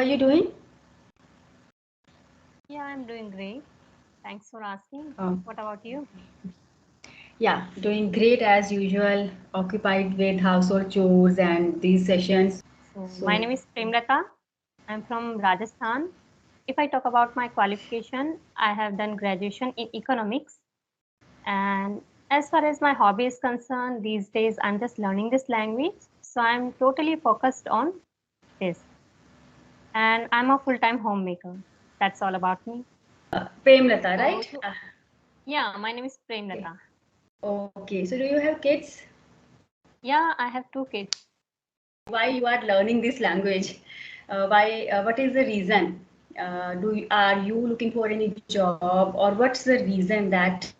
are you doing? Yeah, I'm doing great. Thanks for asking. Um, What about you? yeah, doing great as usual, occupied with household chores and these sessions. So, my So, name is Premlata. I'm from Rajasthan. If I talk about my qualification, I have done graduation in economics. And as far as my hobby is concerned, these days I'm just learning this language. So, I'm totally focused on this. And I'm a full time homemaker. That's all about me. Premlata, So, right? yeah, my name is Okay. Premlata. Okay, so do you have kids? Yeah, I have two kids. Why you are learning this language? Why? What is the reason? Are you looking for any job, or what's the reason that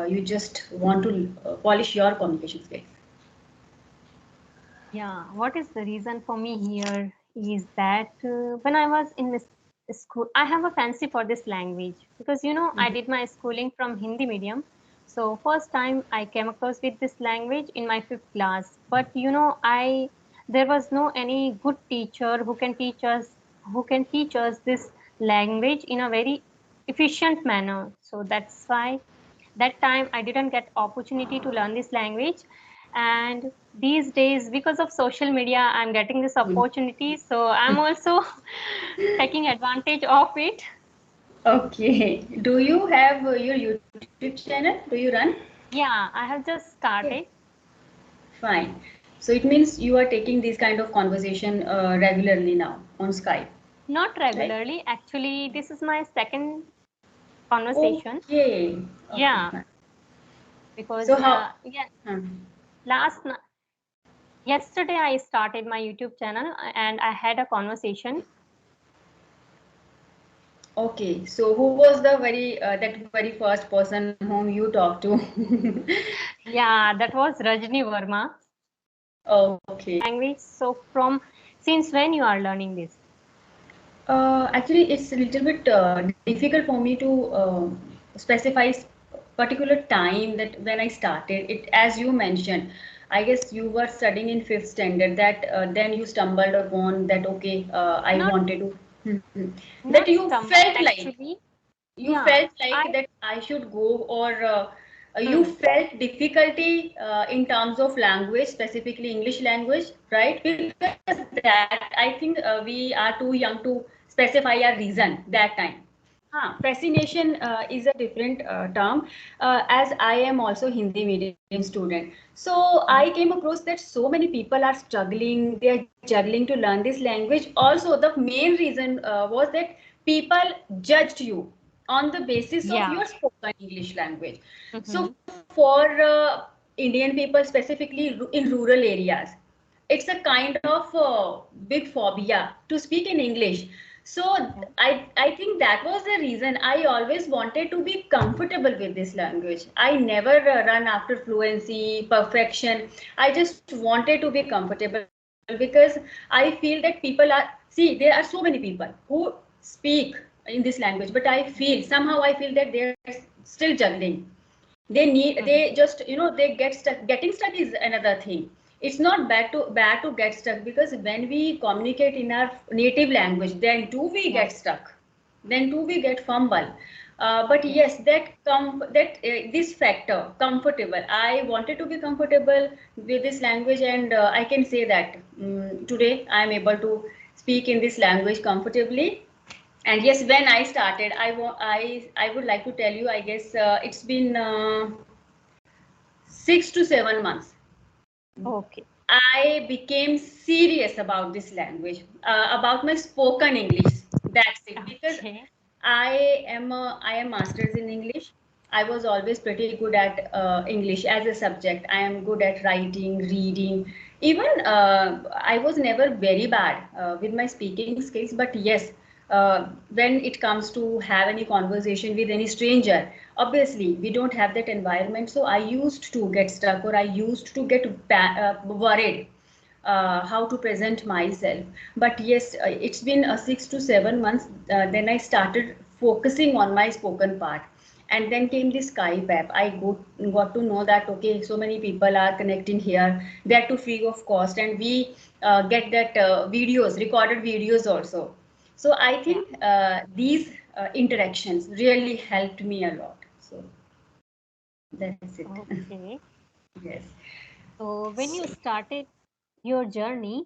you just want to polish your communication skills? Yeah, what is the reason for me here is that when I was in this school, I have a fancy for this language because I did my schooling from Hindi medium. So first time I came across with this language in my fifth class, but I there was no any good teacher who can teach us this language in a very efficient manner. So that's why that time I didn't get opportunity to learn this language, and these days because of social media I'm getting this opportunity, so I'm also taking advantage of it. Okay. Do you have your YouTube channel? Do you run? Yeah, I have just Okay. started. Fine. So it means you are taking this kind of conversation regularly now on Skype, Not right? regularly, actually this is my second conversation. Okay. Okay, Yeah, fine. because So how? yeah, Hmm. last n- yesterday I started my YouTube channel and I had a conversation. Okay. So who was the very first person whom you talked to? Yeah, that was Rajni Verma. Okay. Language, so from since when you are learning this? Actually, it's a little bit difficult for me to specify particular time that when I started it. As you mentioned, I guess you were studying in fifth standard. That then you stumbled upon that. Okay, I Not wanted to. Mhm. That not you felt stumbled like actually. you Yeah, felt like I that I should go, or you hmm, felt difficulty in terms of language, specifically English language, right? Because that I think we are too young to specify a reason that time. Fascination is a different term, as I am also Hindi medium student. So I came across that so many people are struggling, they are juggling to learn this language. Also, the main reason was that people judged you on the basis of your yeah. spoken English language. So Hmm. for Indian people, specifically in rural areas, it's a kind of big phobia to speak in English. So I think that was the reason I always wanted to be comfortable with this language. I never run after fluency, perfection. I just wanted to be comfortable because I feel that people are, see, there are so many people who speak in this language, but I feel somehow I feel that they are still juggling. They Hmm. just, they get stuck. Getting stuck is another thing. It's not bad to get stuck, because when we communicate in our native language, then do we get Right. stuck, then do we get fumble. But Yeah. yes, this factor, comfortable, I wanted to be comfortable with this language, and I can say that today I am able to speak in this language comfortably. And yes, when I started, I would like to tell you, I guess it's been 6 to 7 months. Okay. I became serious about this language, about my spoken English. That's it. Because Okay. I am masters in English. I was always pretty good at English as a subject. I am good at writing, reading. Even I was never very bad with my speaking skills. But yes, when it comes to have any conversation with any stranger, obviously we don't have that environment. So I used to get stuck, or I used to get worried how to present myself. But yes, it's been 6 to 7 months. Then I started focusing on my spoken part, And then came the Skype app. I got to know that okay, so many people are connecting here. They're too free of cost, and we get that videos, recorded videos also. So I Yeah. think these interactions really helped me a lot. So that's it. Okay. Yes. So when you So, started your journey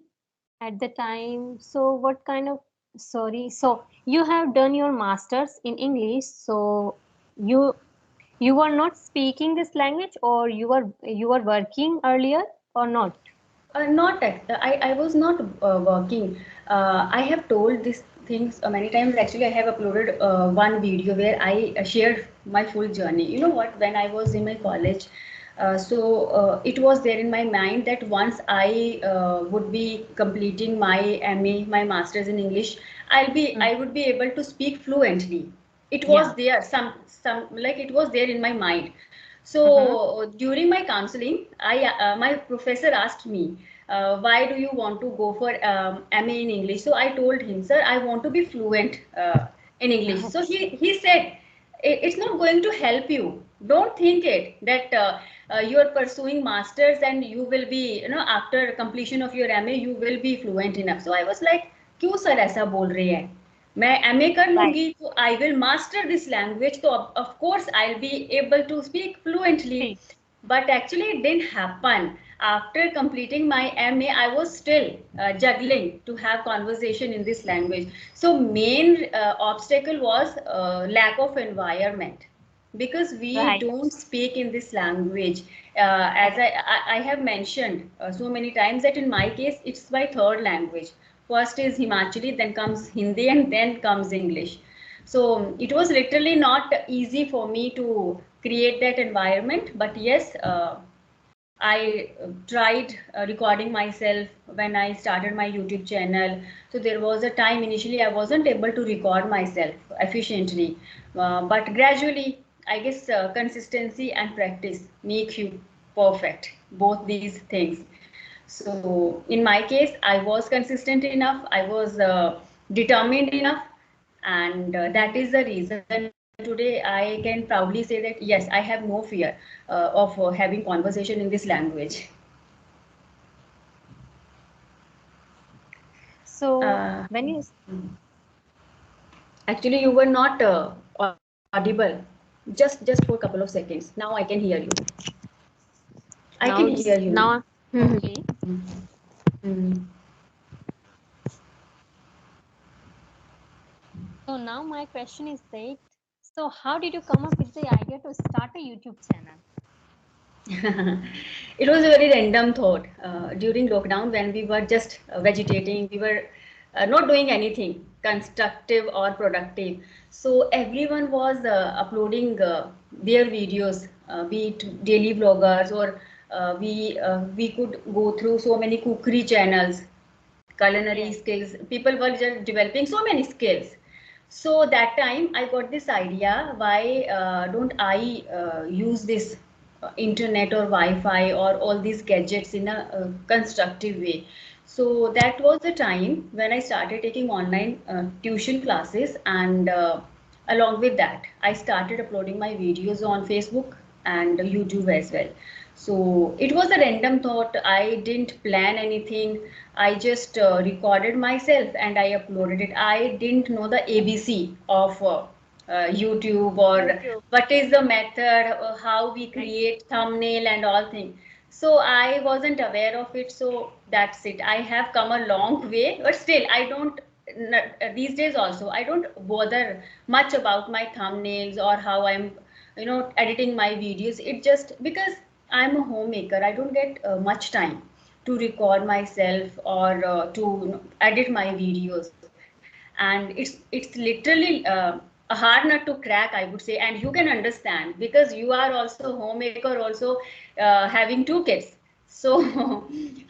at the time, so what kind of, sorry, so you have done your masters in English, so you you were not speaking this language, or you were working earlier or not? not at, I was not working. I have told these things many times. Actually, I have uploaded one video where I shared my full journey. You know what? When I was in my college, it was there in my mind that once I would be completing my MA, my masters in English, Mm. I would be able to speak fluently. It was Yeah. there, some like it was there in my mind. Mm-hmm. So during my counseling, my professor asked me, why do you want to go for MA in English? So I told him, sir, I want to be fluent in English. So he said, It's not going to help you. Don't think it that you are pursuing masters and you will be, after completion of your MA, you will be fluent enough. So I was like, क्यों sir ऐसा बोल रहे हैं? मैं MA कर Right. लूंगी तो I will master this language तो of course I will be able to speak fluently. Speak. But actually it didn't happen. After completing my MA, I was still juggling to have conversation in this language. So main obstacle was lack of environment, because we Right. don't speak in this language. As Correct. I have mentioned so many times that in my case it's my third language. First is Himachali, then comes Hindi, and then comes English. So it was literally not easy for me to create that environment. But yes, I tried recording myself when I started my YouTube channel. So there was a time initially I wasn't able to record myself efficiently, but gradually, I guess consistency and practice make you perfect. Both these things. So in my case, I was consistent enough. I was determined enough, and that is the reason today I can proudly say that yes, I have no fear of having conversation in this language. So Uh, when you, Actually, you were not audible. Just for a couple of seconds. Now I can hear you. I can now hear it's you now. now, okay. Mm. So now my question is that, so how did you come up with the idea to start a YouTube channel? It was a very random thought during lockdown when we were just vegetating. We were not doing anything constructive or productive. So everyone was uploading their videos, be it daily vloggers, or we could go through so many cookery channels, culinary Yes. skills. People were just developing so many skills. So that time I got this idea, why don't I use this internet or wi-fi or all these gadgets in a constructive way. So that was the time when I started taking online tuition classes, and along with that I started uploading my videos on Facebook and YouTube as well. So it was a random thought. I didn't plan anything. I just recorded myself and I uploaded it. I didn't know the ABC of YouTube, or YouTube. what is the method, how we Right. create thumbnail and all things. So I wasn't aware of it. So that's it. I have come a long way, but still I don't. These days also I don't bother much about my thumbnails or how I'm, editing my videos. It just because I'm a homemaker, I don't get much time to record myself or to edit my videos, and it's literally a hard nut to crack, I would say, and you can understand because you are also homemaker, also having two kids. So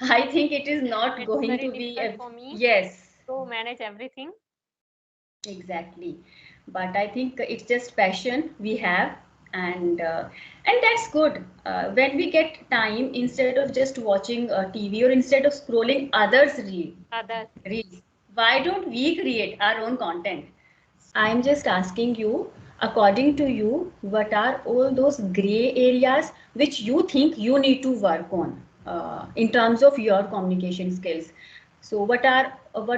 I think it is not It's going very to be difficult a, for me yes, to manage everything. exactly. But I think it's just passion we have, and that's good. When we get time, instead of just watching TV or instead of scrolling others' Others. reels, why don't we create our own content? I'm just asking you, according to you, what are all those gray areas which you think you need to work on in terms of your communication skills? So, what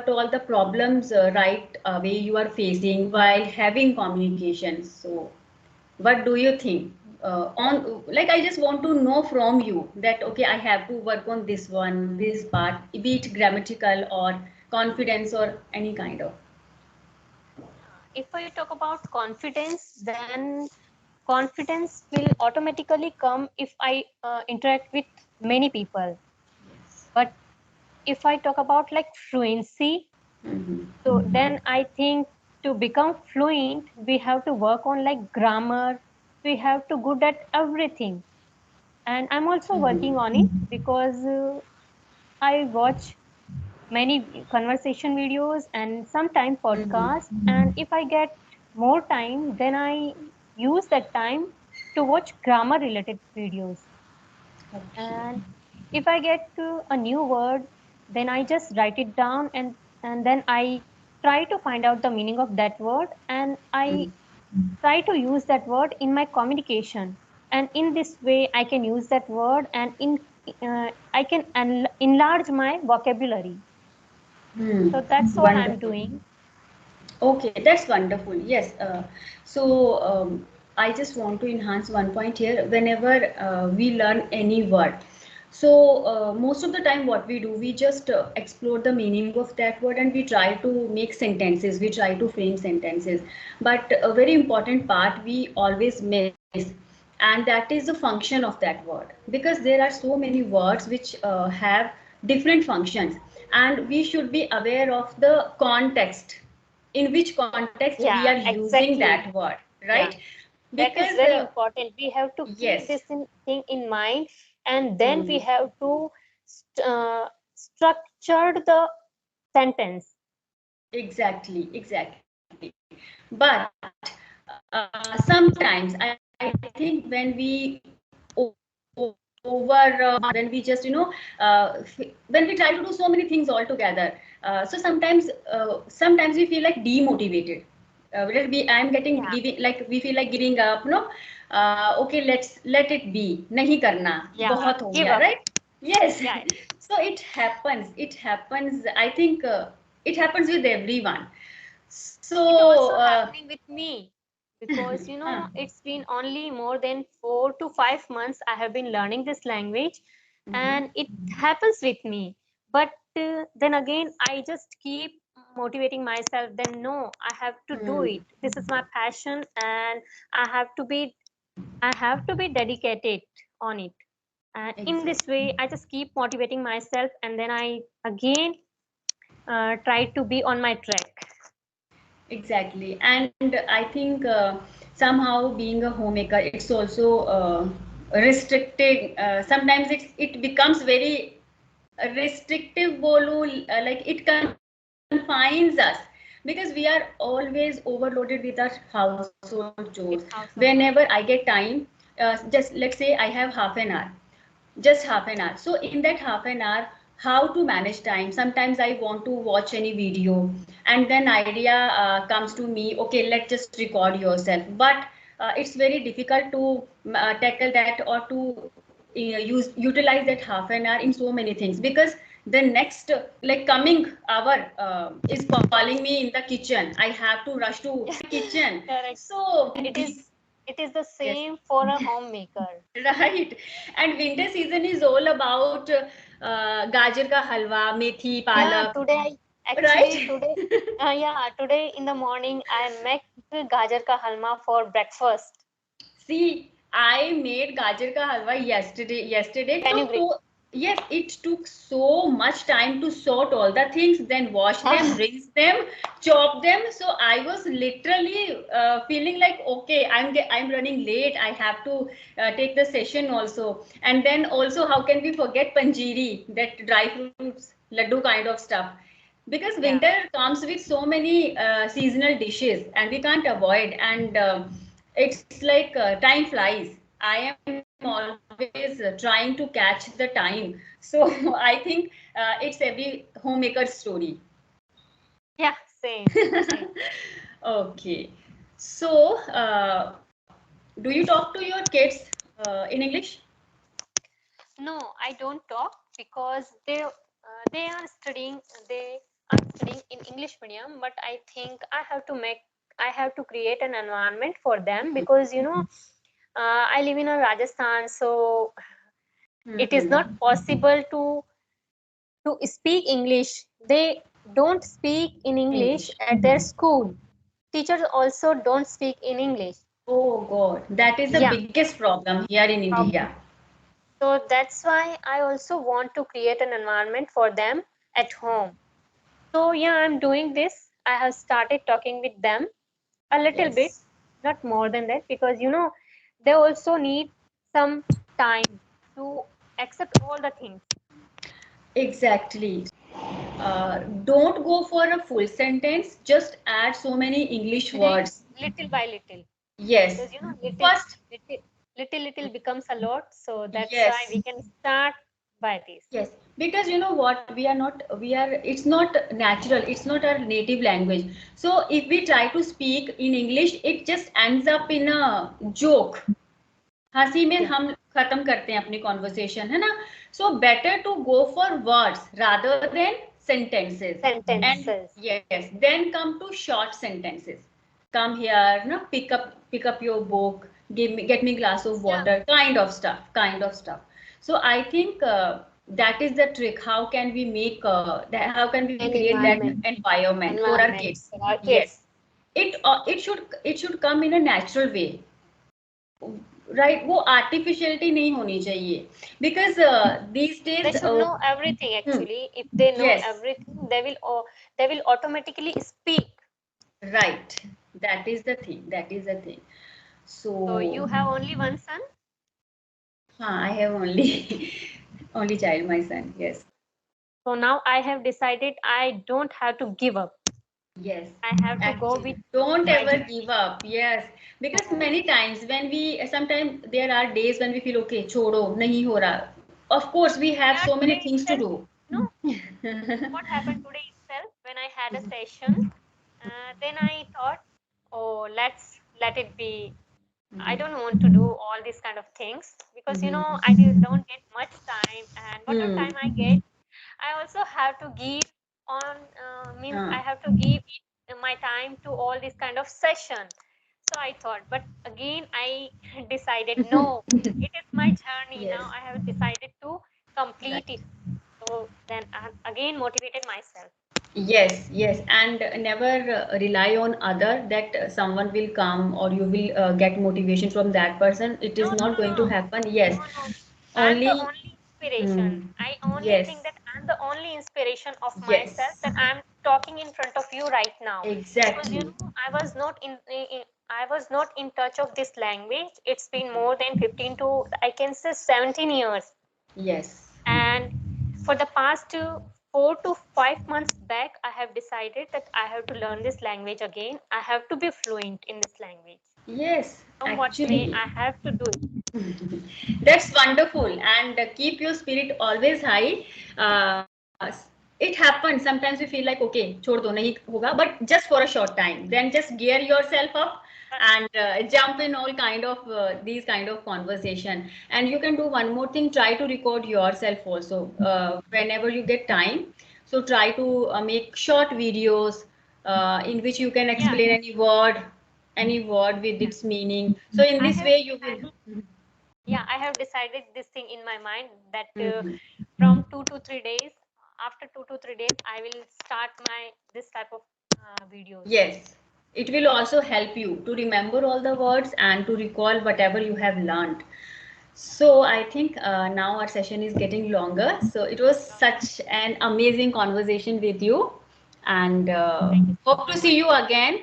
all the problems right away you are facing while having communication? So, what do you think? On like I just want to know from you that okay, I have to work on this one, this part, be it grammatical or confidence or any kind of. If I talk about confidence, then confidence will automatically come if I interact with many people. Yes. But if I talk about like fluency, Mm-hmm. so then I think to become fluent, we have to work on like grammar. We have to good at everything. And I'm also working on it because I watch many conversation videos and sometime podcasts. And if I get more time, then I use that time to watch grammar related videos. Okay. And if I get to a new word, then I just write it down, and then I try to find out the meaning of that word, and I try to use that word in my communication. And in this way I can use that word, and in I can enlarge my vocabulary. Hmm. So that's all I'm Wonderful. doing. Okay, that's wonderful. Yes. So I just want to enhance one point here. Whenever we learn any word, so most of the time, what we do, we just explore the meaning of that word and we try to make sentences. We try to frame sentences. But a very important part we always miss, and that is the function of that word, because there are so many words which have different functions, and we should be aware of the context, in which context we are Yeah, using that exactly. word, right? Yeah, that is Because very important. We have to keep yes. this thing in mind, and then we Hmm. have to structure the sentence. Exactly. But sometimes I think when we over when we just when we try to do so many things all together, sometimes we feel like demotivated. Whether we I'm getting Yeah, giving like we feel like giving up, no. Okay, let's let it be, nahi karna, yeah, bahut ho give gaya, up. right? Yes. Yeah, So it happens, I think it happens with everyone. So it also happening with me because uh, it's been only more than 4 to 5 months I have been learning this language, and mhm. it happens with me. But then again, I just keep motivating myself. Then no, I have to do Hmm. it. This is my passion, and I have to be I have to be dedicated on it. And in this Exactly. way, I just keep motivating myself, and then I again try to be on my track. Exactly. And I think somehow being a homemaker, it's also restricting. Sometimes it becomes very restrictive, bolu, like it confines us, because we are always overloaded with our household chores. Whenever I With get household time, work. just let's say I have half an hour, just half an hour, so in that half an hour, how to manage time? Sometimes I want to watch any video, and then idea comes to me, okay, let's just record yourself, but it's very difficult to tackle that, or to utilize that half an hour in so many things, because the next like coming hour is calling me in the kitchen. I have to rush to kitchen. Correct. So Yeah, it is the yes. same for a homemaker. Right. And winter season is all about gajar ka halwa, methi, Yeah, palak, today right? actually today yeah, today in the morning I make gajar ka halwa for breakfast. See, I made gajar ka halwa yesterday. Yesterday, Can you bring? yes, it took so much time to sort all the things, then wash them, rinse them, chop them. So I was literally feeling like, okay, I'm running late. I have to take the session also, and then also, how can we forget panjiri, that dry fruits, laddu kind of stuff? Because Yeah. winter comes with so many seasonal dishes, and we can't avoid, and it's like time flies. I am always trying to catch the time. So I think it's every homemaker's story. Yeah, same. Okay. So, do you talk to your kids in English? No, I don't talk because they are studying they are studying in English medium, but I think I have to create an environment for them because I live in a Rajasthan, so it is not Mm-hmm. possible to speak English. They don't speak in English English. at their school. Teachers also don't speak in English. Oh God, that is the Yeah, biggest problem here in India. problem. So that's why I also want to create an environment for them at home. So yeah, I'm doing this. I have started talking with them a little bit, Yes, not more than that, because they also need some time to accept all the things. exactly. Don't go for a full sentence. Just add so many English words. Little by little, Yes. because First, little becomes a lot. So that's why yes. we can start by this. Yes, because you know what, it's not natural, it's not our native language. So if we try to speak in English, it just ends up in a joke. हंसी में Yeah, हम खत्म करते हैं अपनी conversation है ना. So better to go for words rather than sentences. And sentences. yes, then come to short sentences. Come here, no, pick up your book, get me glass of Yeah, water, kind of stuff. So I think that is the trick. How can we make that, how can we an create that environment, environment for our environment kids? for our Yes, kids. it should come in a natural way, right. वो artificiality नहीं होनी चाहिए because these They days. should know everything actually. If they know Yes, everything, they will automatically speak. right, that is the thing. So So you have only one son. I have only only child, my son. Yes. So now I have decided I don't have to give up. Yes, I have to go with actually, don't my ever journey. give up. Yes, because Yes. many times when we sometimes there are days when we feel okay, छोड़ो नहीं हो रहा. Of course, we have Yeah, so many today things to itself, do. you know what happened today itself when I had a session. Then I thought, oh, let it be. I don't want to do all these kind of things because don't get much time, and whatever Hmm. time I get, I also have to give on means I हाँ. have to give my time to all this kind of session. So I thought, but again I decided no, it is my journey Yes. now. I have decided to complete Right. it. So then I again motivated myself. Yes, yes, and never rely on other that someone will come or you will get motivation from that person. It No, is no, not no, going to no, happen. Yes, no, no. I'm the only. only inspiration. Hmm. I only think Yes, that I'm the only inspiration of myself yes, that I'm talking in front of you right now. Because exactly. I was not in touch of this language. It's been more than 15 to I can say 17 years. Yes, And for the past 4 to 5 months back, I have decided that I have to learn this language again. I have to be fluent in this language. yes, Come what may, actually. I have to do it. That's wonderful, and keep your spirit always high. It happens sometimes. We feel like okay, छोड़ दो नहीं होगा, but just for a short time. Then just gear yourself up and jump in all kind of these kind of conversation. And you can do one more thing. Try to record yourself also whenever you get time. So try to make short videos in which you can Yeah, explain any word with yeah. its meaning. So in I this have way you decided, will. yeah, I have decided this thing in my mind that Mhm. from 2 to 3 days, after 2 to 3 days, I will start my this type of videos. Yes, it will also help you to remember all the words and to recall whatever you have learned. So I think now our session is getting longer. So it was such an amazing conversation with you, and Thank you so hope to much. see you again.